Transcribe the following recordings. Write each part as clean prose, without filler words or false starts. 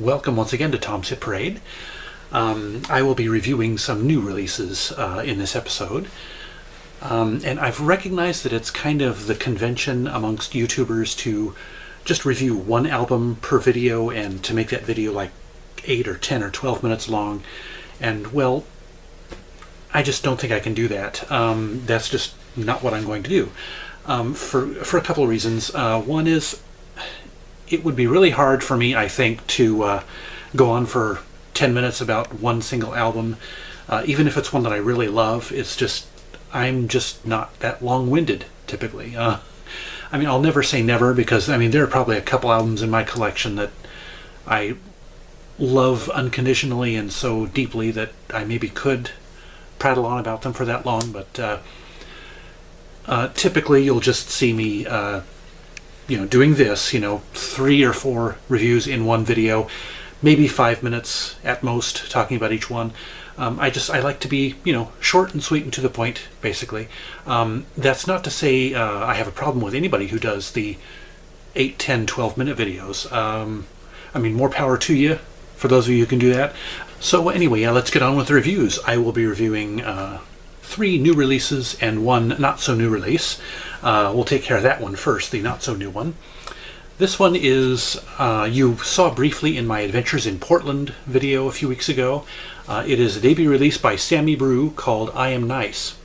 Welcome once again to Tom's Hit Parade. I will be reviewing some new releases in this episode. And I've recognized that it's kind of the convention amongst YouTubers to just review one album per video and to make that video like 8 or 10 or 12 minutes long. And well, I just don't think I can do that. That's just not what I'm going to do. For a couple of reasons. One is it would be really hard for me, I think, to go on for 10 minutes about one single album, even if it's one that I really love. It's just, I'm just not that long-winded, typically. I mean, I'll never say never, because, I mean, there are probably a couple albums in my collection that I love unconditionally and so deeply that I maybe could prattle on about them for that long, but typically you'll just see me doing this, 3 or 4 reviews in one video, maybe 5 minutes at most, talking about each one. I like to be, short and sweet and to the point, basically. That's not to say I have a problem with anybody who does the 8, 10, 12-minute videos. I mean, more power to you, for those of you who can do that. So anyway, let's get on with the reviews. I will be reviewing 3 new releases and 1 not-so-new release. We'll take care of that one first, the not-so-new one. This one is, you saw briefly in my Adventures in Portland video a few weeks ago. It is a debut release by Sammy Brue called I Am Nice.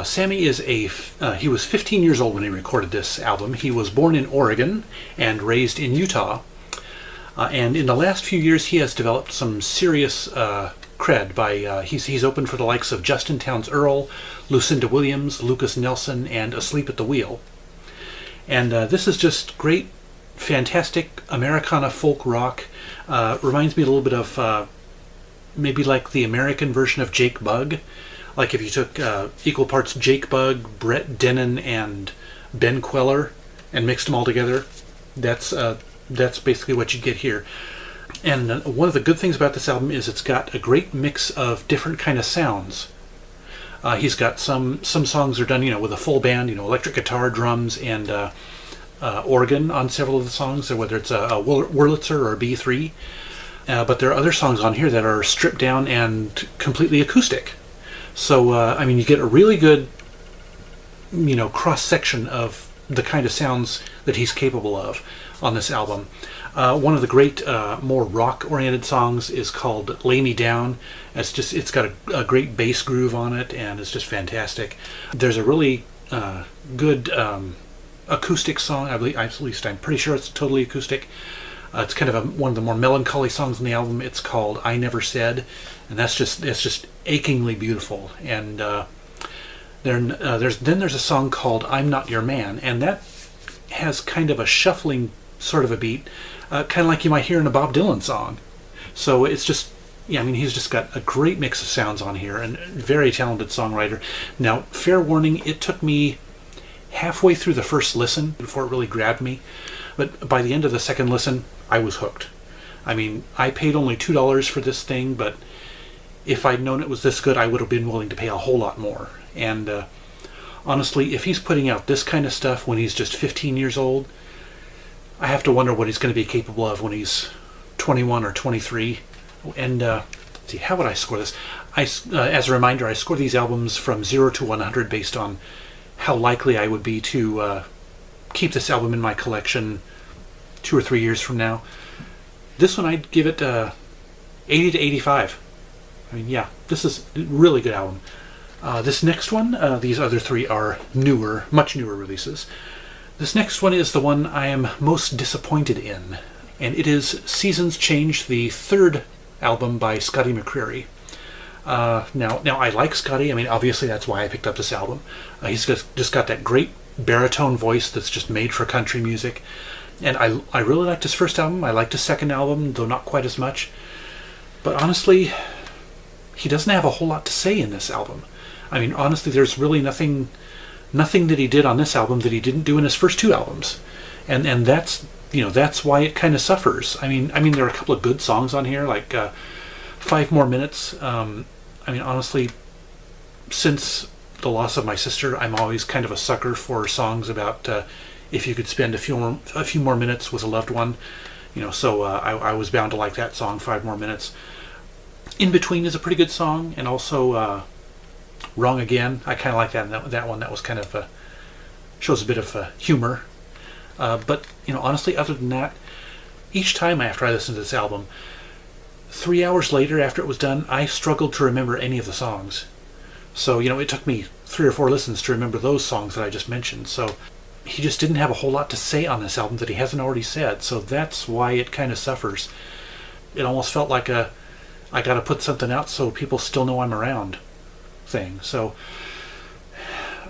Sammy is he was 15 years old when he recorded this album. He was born in Oregon and raised in Utah. And in the last few years he has developed some serious cred by he's opened for the likes of Justin Townes Earle, Lucinda Williams, Lucas Nelson, and Asleep at the Wheel. And this is just great, fantastic Americana folk rock. Reminds me a little bit of maybe like the American version of Jake Bugg. Like if you took equal parts Jake Bugg, Brett Dennen, and Ben Queller and mixed them all together. That's basically what you get here. And one of the good things about this album is it's got a great mix of different kind of sounds. He's got some songs are done, with a full band, electric guitar, drums, and organ on several of the songs, whether it's a Wurlitzer or a B3. But there are other songs on here that are stripped down and completely acoustic. So, I mean, you get a really good, cross-section of the kind of sounds that he's capable of on this album. One of the great, more rock-oriented songs is called Lay Me Down. It's got a great bass groove on it, and it's just fantastic. There's a really good acoustic song, I believe, at least I'm pretty sure it's totally acoustic. It's kind of one of the more melancholy songs on the album. It's called I Never Said, and it's just achingly beautiful. And there's a song called I'm Not Your Man, and that has kind of a shuffling sort of a beat, kind of like you might hear in a Bob Dylan song. So it's just, he's just got a great mix of sounds on here, and very talented songwriter. Now, fair warning, it took me halfway through the first listen before it really grabbed me, but by the end of the second listen, I was hooked. I mean, I paid only $2 for this thing, but if I'd known it was this good, I would have been willing to pay a whole lot more. And honestly, if he's putting out this kind of stuff when he's just 15 years old, I have to wonder what he's going to be capable of when he's 21 or 23. And let's see, how would I score this? As a reminder, I score these albums from 0 to 100 based on how likely I would be to keep this album in my collection 2 or 3 years from now. This one, I'd give it 80 to 85. I mean, yeah, this is a really good album. This next one, these other 3 are newer, much newer releases. This next one is the one I am most disappointed in, and it is Seasons Change, the 3rd album by Scotty McCreery. Now I like Scotty. I mean, obviously that's why I picked up this album. He's just got that great baritone voice that's just made for country music, and I really liked his first album. I liked his second album, though not quite as much. But honestly, he doesn't have a whole lot to say in this album. I mean, honestly, there's really nothing that he did on this album that he didn't do in his first 2 albums, and that's why it kind of suffers. I mean there are a couple of good songs on here, like 5 More Minutes. I mean, honestly, since the loss of my sister, I'm always kind of a sucker for songs about if you could spend a few more minutes with a loved one. So I was bound to like that song, 5 More Minutes. In Between is a pretty good song, and also Wrong Again. I kind of like that one. That was kind of shows a bit of humor. But honestly, other than that, each time after I listened to this album, 3 hours later after it was done, I struggled to remember any of the songs. So it took me 3 or 4 listens to remember those songs that I just mentioned. So he just didn't have a whole lot to say on this album that he hasn't already said. So that's why it kind of suffers. It almost felt like I got to put something out so people still know I'm around thing. So,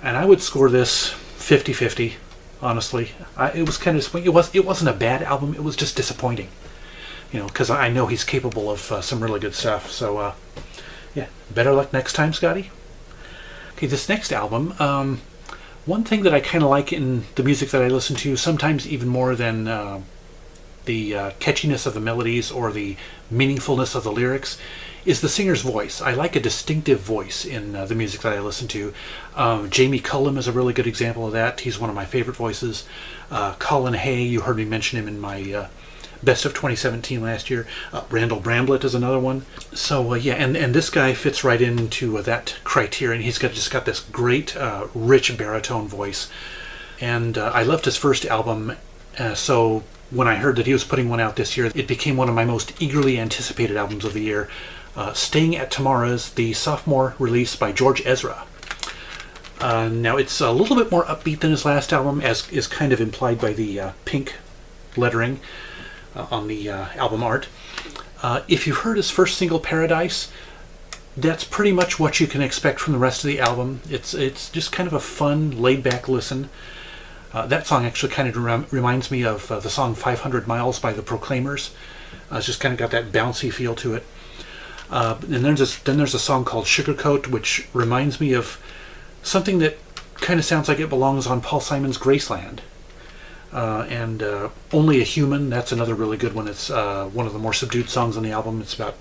and I would score this 50-50, honestly. It was kind of disappointing. It wasn't a bad album. It was just disappointing, because I know he's capable of some really good stuff. So, yeah, better luck next time, Scotty. Okay, this next album, one thing that I kind of like in the music that I listen to, sometimes even more than the catchiness of the melodies or the meaningfulness of the lyrics, is the singer's voice. I like a distinctive voice in the music that I listen to. Jamie Cullum is a really good example of that. He's one of my favorite voices. Colin Hay, you heard me mention him in my Best of 2017 last year. Randall Bramblett is another one. So yeah, and this guy fits right into that criterion. He's just got this great, rich baritone voice. And I loved his first album, so when I heard that he was putting one out this year, it became one of my most eagerly anticipated albums of the year. Staying at Tamara's, the sophomore release by George Ezra. Now it's a little bit more upbeat than his last album, as is kind of implied by the pink lettering on the album art. If you've heard his first single, Paradise, that's pretty much what you can expect from the rest of the album. It's just kind of a fun, laid-back listen. That song actually kind of reminds me of the song 500 Miles by the Proclaimers. It's just kind of got that bouncy feel to it. And then there's a song called Sugarcoat, which reminds me of something that kind of sounds like it belongs on Paul Simon's Graceland. And Only a Human, that's another really good one. It's one of the more subdued songs on the album. It's about,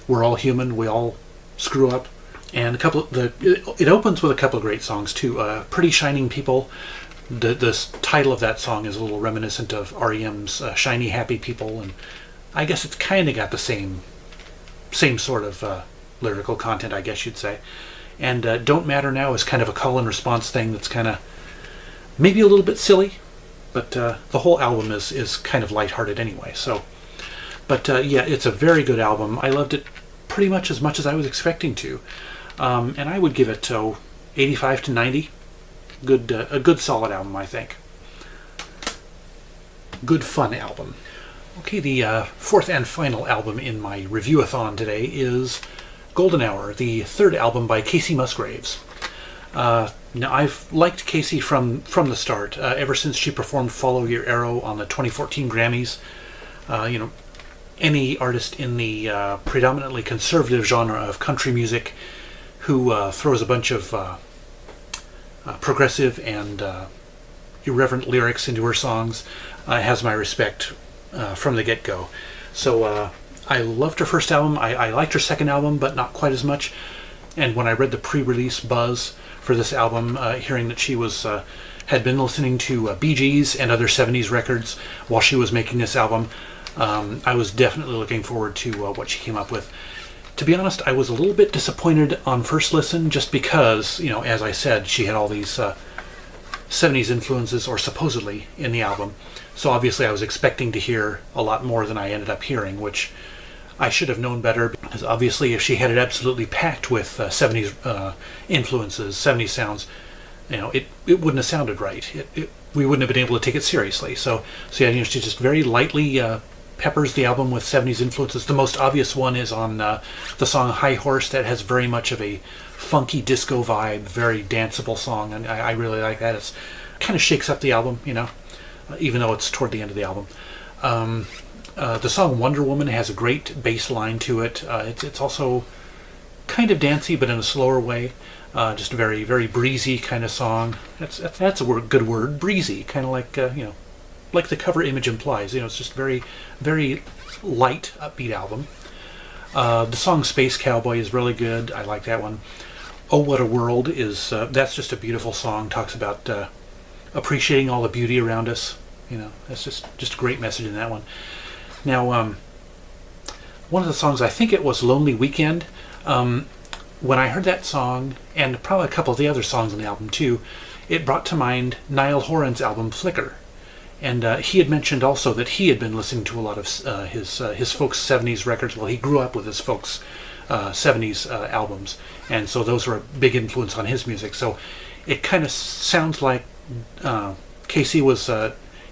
we're all human, we all screw up. And it opens with a couple of great songs too. Pretty Shining People. The title of that song is a little reminiscent of R.E.M's Shiny Happy People, and I guess it's kind of got the same sort of lyrical content, I guess you'd say. And Don't Matter Now is kind of a call and response thing that's kind of maybe a little bit silly, but the whole album is kind of lighthearted anyway. So, but yeah, it's a very good album. I loved it pretty much as I was expecting to, and I would give it 85 to 90. A good solid album, I think. Good fun album. Okay, the fourth and final album in my review-a-thon today is Golden Hour, the third album by Kacey Musgraves. Now, I've liked Kacey from the start, ever since she performed Follow Your Arrow on the 2014 Grammys. Any artist in the predominantly conservative genre of country music who throws a bunch of progressive and irreverent lyrics into her songs has my respect from the get-go. So I loved her first album. I liked her second album, but not quite as much. And when I read the pre-release buzz for this album, hearing that she had been listening to Bee Gees and other 70s records while she was making this album, I was definitely looking forward to what she came up with. To be honest, I was a little bit disappointed on first listen, just because, as I said, she had all these 70s influences, or supposedly, in the album. So obviously I was expecting to hear a lot more than I ended up hearing, which I should have known better, because obviously if she had it absolutely packed with 70s influences, 70s sounds, it wouldn't have sounded right. We wouldn't have been able to take it seriously. So yeah, she just very lightly peppers the album with 70s influences. The most obvious one is on the song High Horse. That has very much of a funky disco vibe, very danceable song, and I really like that. It kind of shakes up the album, even though it's toward the end of the album. The song Wonder Woman has a great bass line to it. It's also kind of dancey, but in a slower way. Just a very, very breezy kind of song. That's a good word, breezy, kind of like like the cover image implies. It's just very, very light, upbeat album. The song Space Cowboy is really good. I like that one. Oh What a World is that's just a beautiful song. Talks about appreciating all the beauty around us. You know, that's just a great message in that one. Now, one of the songs, I think it was Lonely Weekend. When I heard that song, and probably a couple of the other songs on the album too, it brought to mind Niall Horan's album Flicker. And he had mentioned also that he had been listening to a lot of his folks' 70s records. Well, he grew up with his folks' 70s albums, and so those were a big influence on his music. So it kind of sounds like Kacey was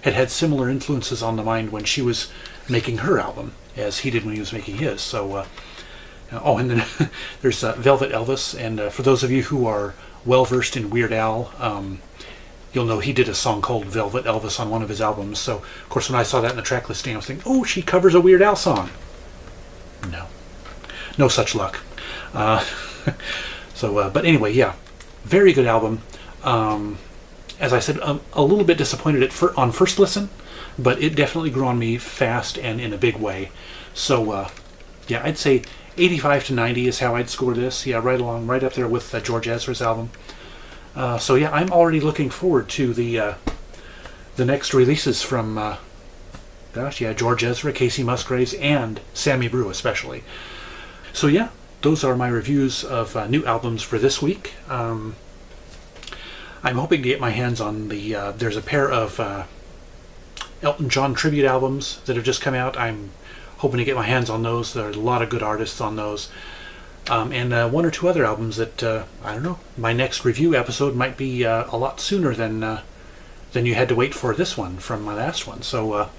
had similar influences on the mind when she was making her album as he did when he was making his. So and then there's Velvet Elvis, and for those of you who are well versed in Weird Al, you'll know he did a song called Velvet Elvis on one of his albums. So of course when I saw that in the track listing, I was thinking, oh, she covers a Weird Al song. No such luck. But anyway, yeah, very good album. As I said, a little bit disappointed on first listen, but it definitely grew on me fast and in a big way. So yeah, I'd say 85 to 90 is how I'd score this. Yeah, right up there with George Ezra's album. So yeah, I'm already looking forward to the next releases from George Ezra, Kacey Musgraves, and Sammy Brue especially. So yeah, those are my reviews of new albums for this week. I'm hoping to get my hands on there's a pair of Elton John tribute albums that have just come out. I'm hoping to get my hands on those. There are a lot of good artists on those. And one or two other albums that, I don't know, my next review episode might be a lot sooner than you had to wait for this one from my last one. So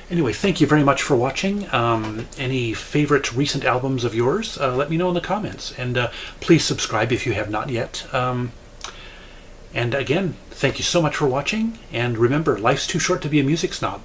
anyway, thank you very much for watching. Any favorite recent albums of yours, let me know in the comments. And please subscribe if you have not yet. And again, thank you so much for watching. And remember, life's too short to be a music snob.